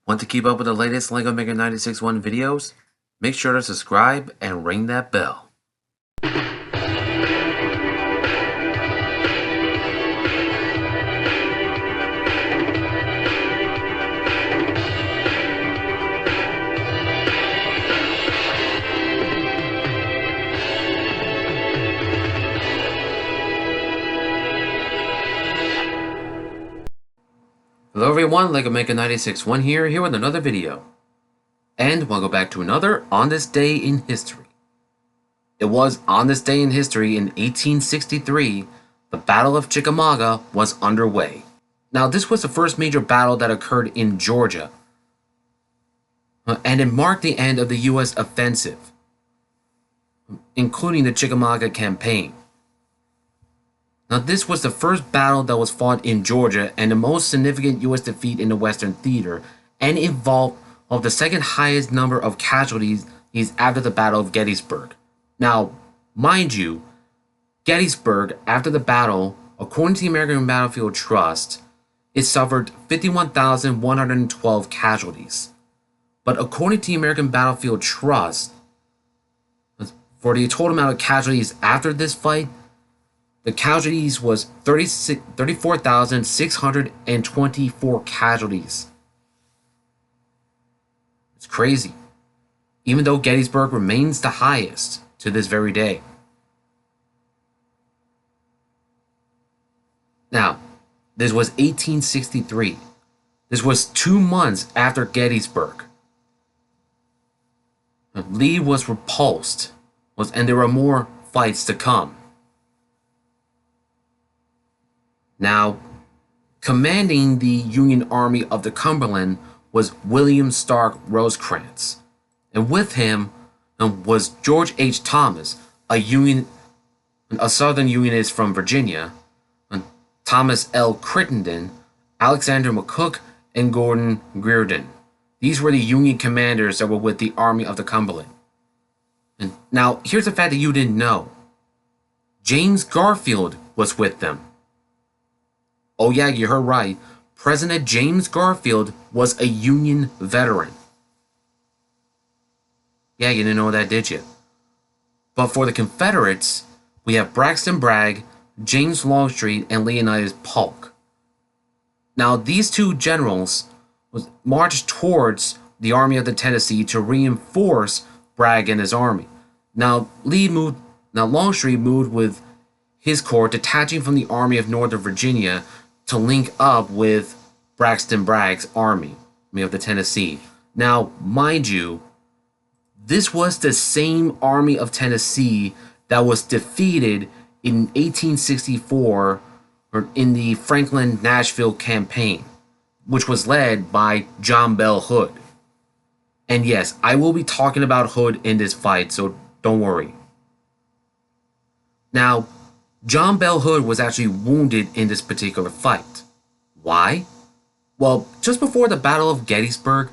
Want to keep up with the latest LEGO Maker 96.1 videos? Make sure to subscribe and ring that bell. Hello everyone, LEGO Maker 96.1 here with another video. And we'll go back to another On This Day in History. It was on this day in history in 1863, the Battle of Chickamauga was underway. Now this was the first major battle that occurred in Georgia, and it marked the end of the U.S. offensive, including the Chickamauga Campaign. Now this was the first battle that was fought in Georgia and the most significant U.S. defeat in the Western theater, and involved the second highest number of casualties after the Battle of Gettysburg. Now, mind you, Gettysburg, after the battle, according to the American Battlefield Trust, it suffered 51,112 casualties. But according to the American Battlefield Trust, for the total amount of casualties after this fight, the casualties was 34,624 casualties. It's crazy. Even though Gettysburg remains the highest to this very day. Now, this was 1863. This was 2 months after Gettysburg. Lee was repulsed, and there were more fights to come. Now, commanding the Union Army of the Cumberland was William Stark Rosecrans, and with him was George H. Thomas, a Southern Unionist from Virginia, Thomas L. Crittenden, Alexander McCook, and Gordon Grierdon. These were the Union commanders that were with the Army of the Cumberland. And now, here's the fact that you didn't know. James Garfield was with them. Oh yeah, you heard right. President James Garfield was a Union veteran. Yeah, you didn't know that, did you? But for the Confederates, we have Braxton Bragg, James Longstreet, and Leonidas Polk. Now, these two generals marched towards the Army of the Tennessee to reinforce Bragg and his army. Now, Longstreet moved with his corps, detaching from the Army of Northern Virginia to link up with Braxton Bragg's army of the Tennessee. Now, mind you, this was the same Army of Tennessee that was defeated in 1864 in the Franklin-Nashville campaign, which was led by John Bell Hood. And yes, I will be talking about Hood in this fight, so don't worry. Now, John Bell Hood was actually wounded in this particular fight. Why? Well, just before the Battle of Gettysburg,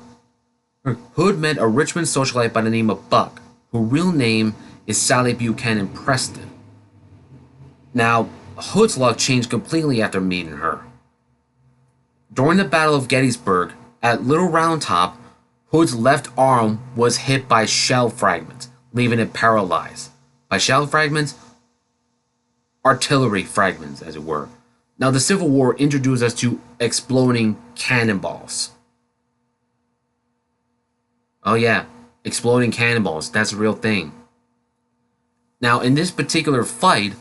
Hood met a Richmond socialite by the name of Buck, whose real name is Sally Buchanan Preston. Now, Hood's luck changed completely after meeting her. During the Battle of Gettysburg, at Little Round Top, Hood's left arm was hit by shell fragments, leaving it paralyzed. By shell fragments, artillery fragments, as it were. Now, the Civil War introduced us to exploding cannonballs. Oh yeah, exploding cannonballs, that's a real thing. Now, in this particular fight,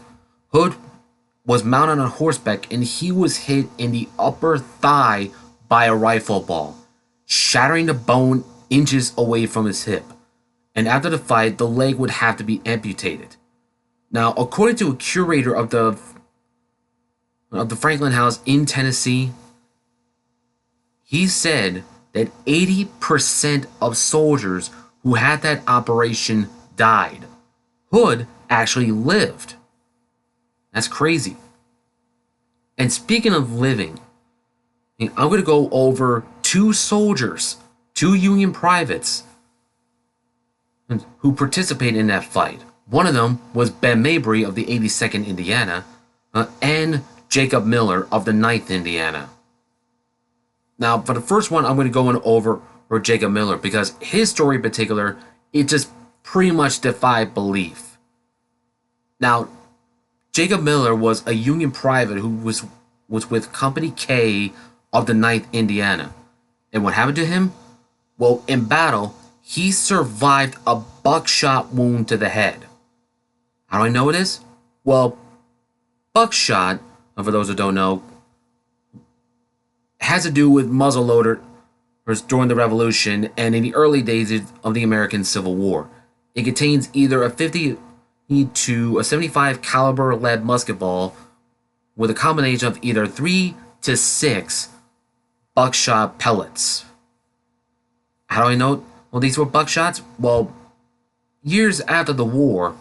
Hood was mounted on horseback and he was hit in the upper thigh by a rifle ball, shattering the bone inches away from his hip. And after the fight, the leg would have to be amputated. Now, according to a curator of the Franklin House in Tennessee, he said that 80% of soldiers who had that operation died. Hood actually lived. That's crazy. And speaking of living, I'm going to go over two soldiers, two Union privates, who participated in that fight. One of them was Ben Mabry of the 82nd Indiana, and Jacob Miller of the 9th Indiana. Now, for the first one, I'm going to go in over for Jacob Miller because his story in particular, it just pretty much defied belief. Now, Jacob Miller was a Union private who was with Company K of the Ninth Indiana. And what happened to him? Well, in battle, he survived a buckshot wound to the head. How do I know it is? Well, buckshot, for those who don't know, has to do with muzzleloader during the Revolution and in the early days of the American Civil War. It contains either a 50 to a 75 caliber lead musket ball with a combination of either 3 to 6 buckshot pellets. How do I know? Well, these were buckshots? Well, years after the war,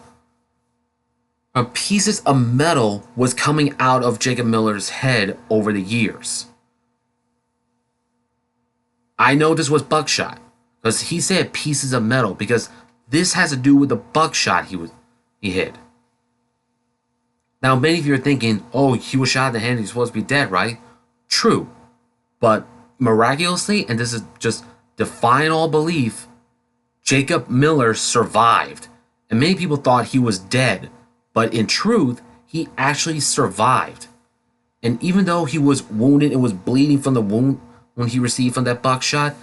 pieces of metal was coming out of Jacob Miller's head over the years. I know this was buckshot because he said pieces of metal because this has to do with the buckshot he hit. Now, many of you are thinking, oh, he was shot in the head and he's supposed to be dead, right? True. But miraculously, and this is just defying all belief, Jacob Miller survived. And many people thought he was dead. But in truth, he actually survived. And even though he was wounded and was bleeding from the wound when he received from that buckshot,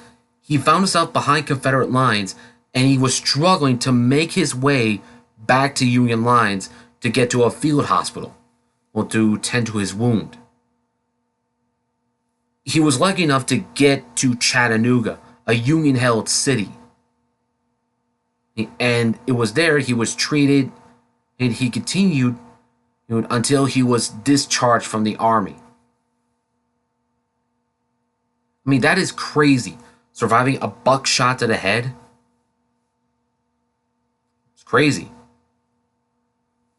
he found himself behind Confederate lines and he was struggling to make his way back to Union lines to get to a field hospital or to tend to his wound. He was lucky enough to get to Chattanooga, a Union-held city. And it was there he was treated and he continued until he was discharged from the army. I mean, that is crazy. Surviving a buckshot to the head. It's crazy.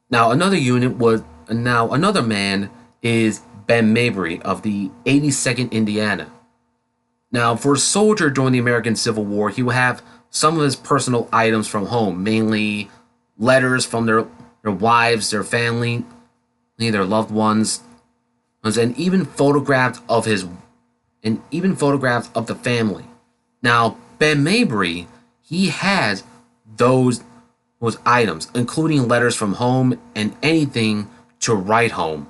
Now another man is Ben Mabry of the 82nd Indiana. Now, for a soldier during the American Civil War, he will have some of his personal items from home, mainly letters from their wives, their family, their loved ones, and even photographs of the family. Now, Ben Mabry, he has those items, including letters from home and anything to write home.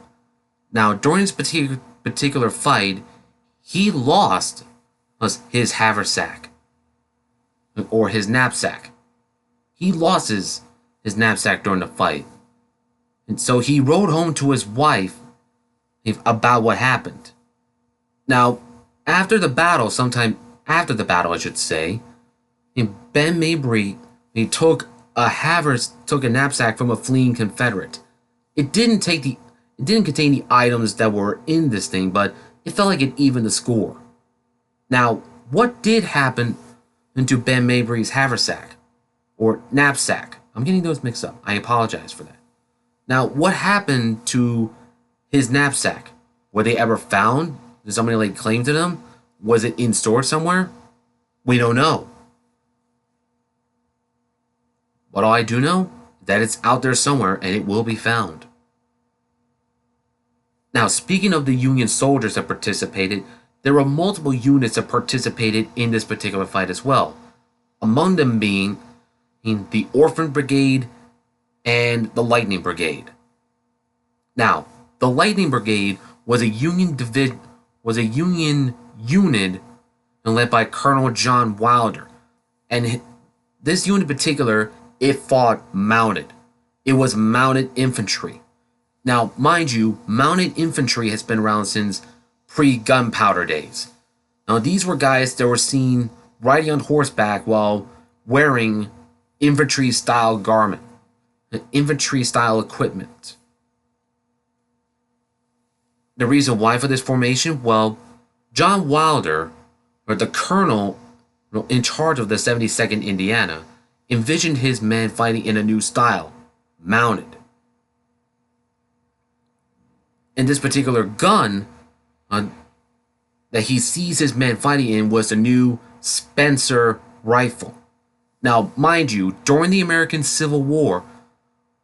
Now, during this particular fight, he lost his haversack or his knapsack. He lost his knapsack during the fight. And so he wrote home to his wife about what happened. Now, after the battle, sometime after the battle, I should say, Ben Mabry took a knapsack from a fleeing Confederate. It didn't contain the items that were in this thing, but it felt like it evened the score. Now, what did happen to Ben Mabry's haversack or knapsack? I'm getting those mixed up. I apologize for that. Now, what happened to his knapsack? Were they ever found? Did somebody lay claim to them? Was it in storage somewhere? We don't know. What I do know is that it's out there somewhere and it will be found. Now, speaking of the Union soldiers that participated, there were multiple units that participated in this particular fight as well. Among them being the Orphan Brigade and the Lightning Brigade. Now, the Lightning Brigade was a Union unit led by Colonel John Wilder. And this unit in particular, it fought mounted. It was mounted infantry. Now, mind you, mounted infantry has been around since pre-gunpowder days. Now, these were guys that were seen riding on horseback while wearing infantry-style garment, infantry-style equipment. The reason why for this formation? Well, John Wilder, or the colonel in charge of the 72nd Indiana, envisioned his men fighting in a new style, mounted. And this particular gun that he sees his men fighting in was the new Spencer rifle. Now, mind you, during the American Civil War,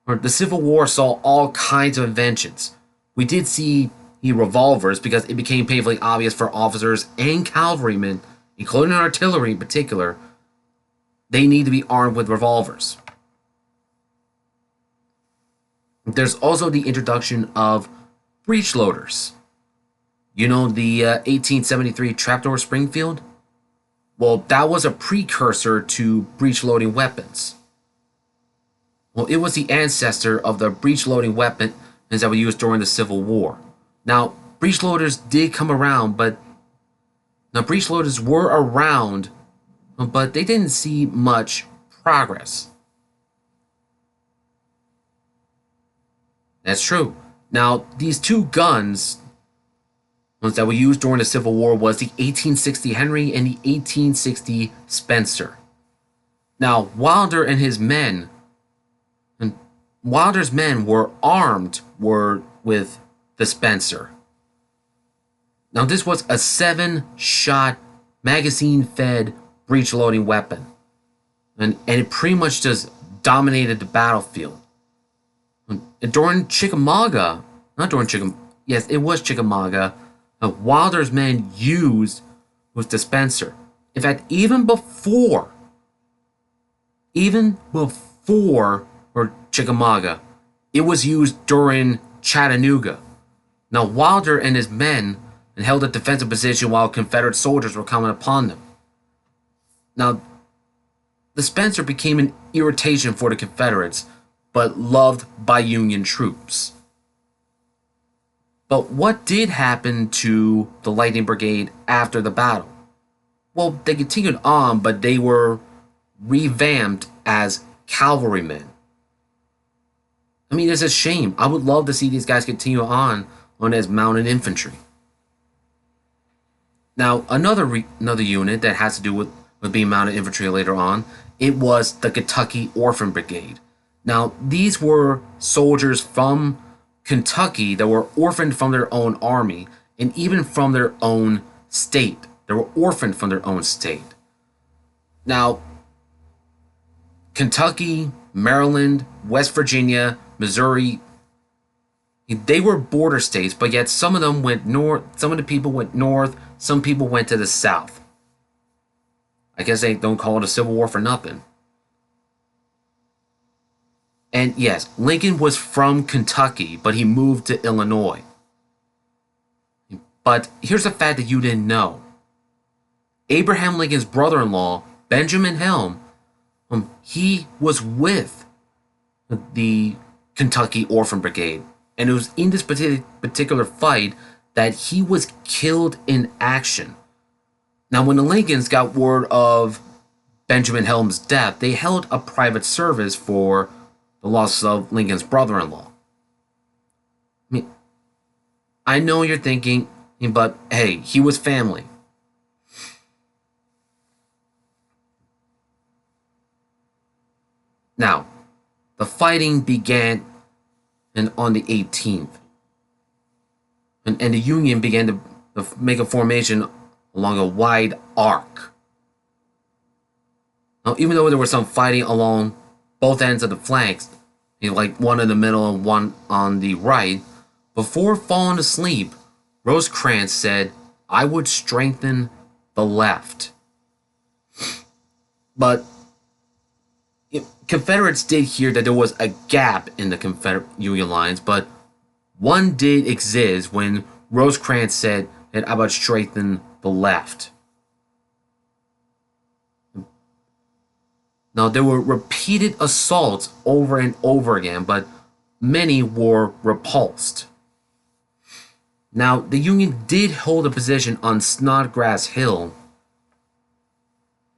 the Civil War saw all kinds of inventions. We did see revolvers because it became painfully obvious for officers and cavalrymen, including artillery in particular, they need to be armed with revolvers. There's also the introduction of breech loaders. You know the 1873 trapdoor Springfield? Well, that was a precursor to breech loading weapons. Well, it was the ancestor of the breech loading weapons that were used during the Civil War. Now, breech loaders did come around, but now breech loaders were around, but they didn't see much progress. That's true. Now, these two guns that were used during the Civil War was the 1860 Henry and the 1860 Spencer. Now, Wilder's men were armed with the Spencer. Now, this was a 7-shot magazine-fed breech-loading weapon, and it pretty much just dominated the battlefield. During Chickamauga, yes, it was Chickamauga, Wilder's men used with the Spencer. In fact, even before or Chickamauga, it was used during Chattanooga. Now, Wilder and his men held a defensive position while Confederate soldiers were coming upon them. Now, the Spencer became an irritation for the Confederates, but loved by Union troops. But what did happen to the Lightning Brigade after the battle? Well, they continued on, but they were revamped as cavalrymen. I mean, it's a shame. I would love to see these guys continue on as mounted infantry. Now, another unit that has to do with being mounted infantry later on, it was the Kentucky Orphan Brigade. Now, these were soldiers from Kentucky that were orphaned from their own army and even from their own state. They were orphaned from their own state. Now, Kentucky, Maryland, West Virginia, Missouri, they were border states, but yet some of them went north, some of the people went north, some people went to the south. I guess they don't call it a Civil War for nothing. And yes, Lincoln was from Kentucky, but he moved to Illinois. But here's a fact that you didn't know. Abraham Lincoln's brother-in-law, Benjamin Helm, he was with the Kentucky Orphan Brigade. And it was in this particular fight that he was killed in action. Now, when the Lincolns got word of Benjamin Helm's death, they held a private service for the loss of Lincoln's brother-in-law. I mean, I know you're thinking, but hey, he was family. Now, the fighting began on the 18th. And the Union began to make a formation along a wide arc. Now, even though there was some fighting along both ends of the flanks, like one in the middle and one on the right, before falling asleep, Rosecrans said, "I would strengthen the left." But Confederates did hear that there was a gap in the Confederate Union lines, but one did exist when Rosecrans said that I would strengthen the left. Now, there were repeated assaults over and over again, but many were repulsed. Now, the Union did hold a position on Snodgrass Hill,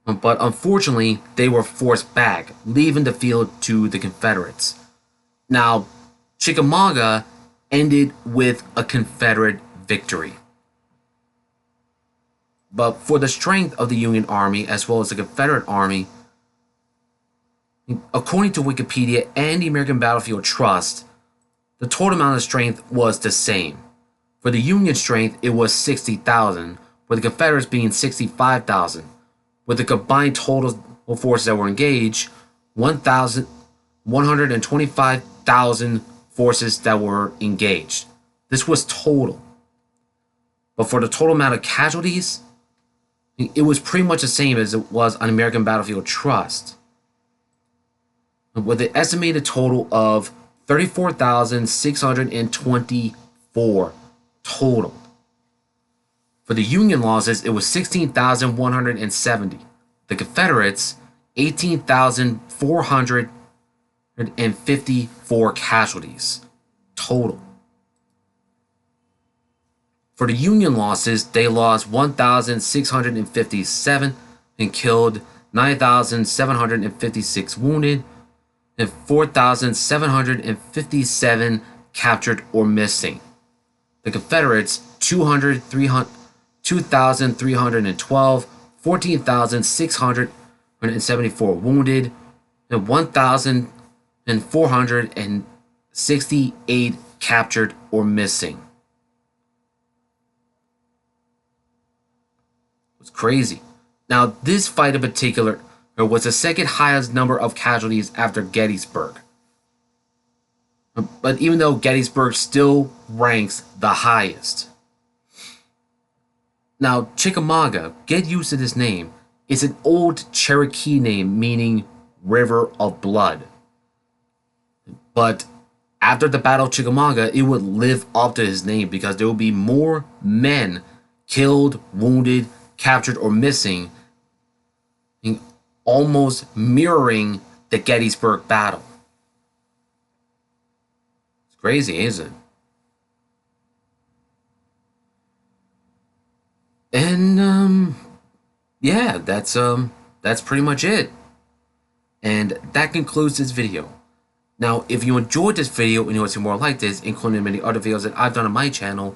but unfortunately, they were forced back, leaving the field to the Confederates. Now, Chickamauga ended with a Confederate victory. But for the strength of the Union Army as well as the Confederate Army, according to Wikipedia and the American Battlefield Trust, the total amount of strength was the same. For the Union strength, it was 60,000, with the Confederates being 65,000. With the combined total forces that were engaged, 125,000 forces that were engaged. This was total. But for the total amount of casualties, it was pretty much the same as it was on American Battlefield Trust, with an estimated total of 34,624 total. For the Union losses, it was 16,170. The Confederates, 18,454 casualties total. For the Union losses, they lost 1,657 and killed 9,756 wounded and 4,757 captured or missing. The Confederates, 2,312, 14,674 wounded, and 1,468 captured or missing. It was crazy. Now, this fight in particular was the second highest number of casualties after Gettysburg. But even though Gettysburg still ranks the highest. Now, Chickamauga, get used to this name, is an old Cherokee name meaning river of blood. But after the Battle of Chickamauga, it would live up to his name because there would be more men killed, wounded, captured, or missing, almost mirroring the Gettysburg battle. It's crazy, isn't it? And yeah, that's pretty much it. And that concludes this video. Now, if you enjoyed this video and you want to see more like this, including many other videos that I've done on my channel,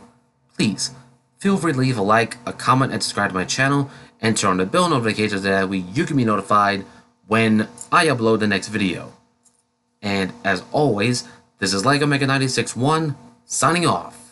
please feel free to leave a like, a comment, and subscribe to my channel, and turn on the bell notifications so that way you can be notified when I upload the next video. And as always, this is LEGO Mega 96-1 signing off.